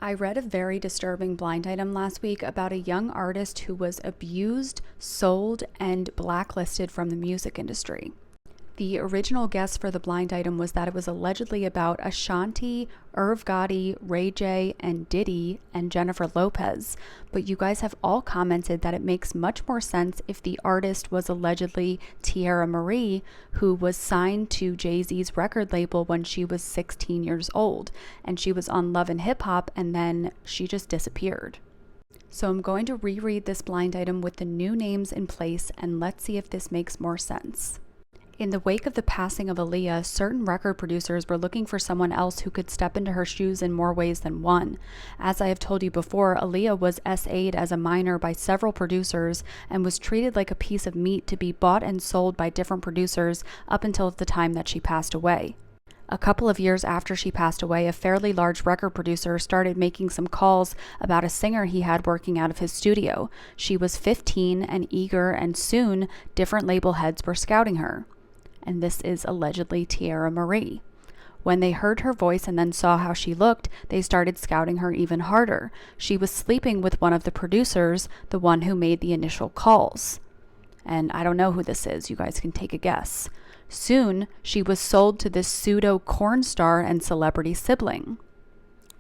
I read a very disturbing blind item last week about a young artist who was abused, sold, and blacklisted from the music industry. The original guess for the blind item was that it was allegedly about Ashanti, Irv Gotti, Ray J, and Diddy, and Jennifer Lopez, but you guys have all commented that it makes much more sense if the artist was allegedly Tiearra Marie, who was signed to Jay-Z's record label when she was 16 years old, and she was on Love and Hip Hop, and then she just disappeared. So I'm going to reread this blind item with the new names in place, and let's see if this makes more sense. In the wake of the passing of Aaliyah, certain record producers were looking for someone else who could step into her shoes in more ways than one. As I have told you before, Aaliyah was SA'd as a minor by several producers and was treated like a piece of meat to be bought and sold by different producers up until the time that she passed away. A couple of years after she passed away, a fairly large record producer started making some calls about a singer he had working out of his studio. She was 15 and eager, and soon different label heads were scouting her. And this is allegedly Tiearra Marie. When they heard her voice and then saw how she looked, they started scouting her even harder. She was sleeping with one of the producers, the one who made the initial calls. And I don't know who this is, you guys can take a guess. Soon, she was sold to this pseudo corn star and celebrity sibling.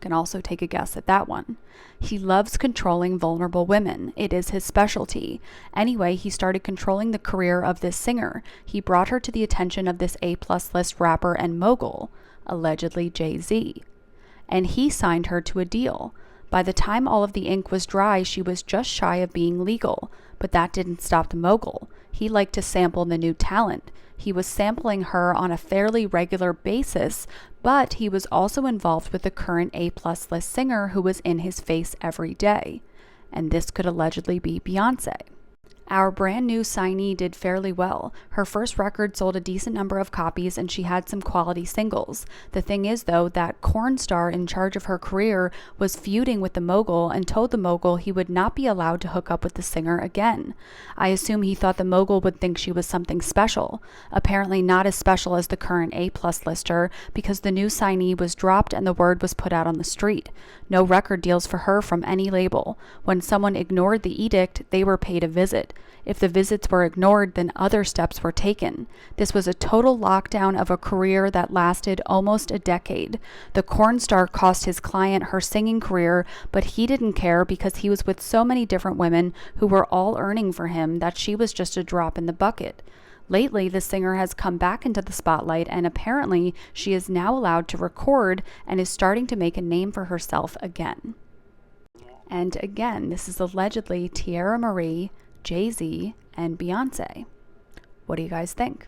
Can also take a guess at that one. He loves controlling vulnerable women. It is his specialty. Anyway, he started controlling the career of this singer. He brought her to the attention of this A-plus list rapper and mogul, allegedly Jay-Z. And he signed her to a deal. By the time all of the ink was dry, she was just shy of being legal. But that didn't stop the mogul. He liked to sample the new talent. He was sampling her on a fairly regular basis, but he was also involved with the current A-plus list singer who was in his face every day. And this could allegedly be Beyonce. Our brand new signee did fairly well. Her first record sold a decent number of copies and she had some quality singles. The thing is, though, that corn star in charge of her career was feuding with the mogul and told the mogul he would not be allowed to hook up with the singer again. I assume he thought the mogul would think she was something special. Apparently not as special as the current A-plus lister, because the new signee was dropped and the word was put out on the street. No record deals for her from any label. When someone ignored the edict, they were paid a visit. If the visits were ignored, then other steps were taken. This was a total lockdown of a career that lasted almost a decade. The corn star cost his client her singing career, but he didn't care because he was with so many different women who were all earning for him that she was just a drop in the bucket. Lately, the singer has come back into the spotlight, and apparently she is now allowed to record and is starting to make a name for herself again. And again, this is allegedly Tiearra Marie, Jay-Z, and Beyonce. What do you guys think?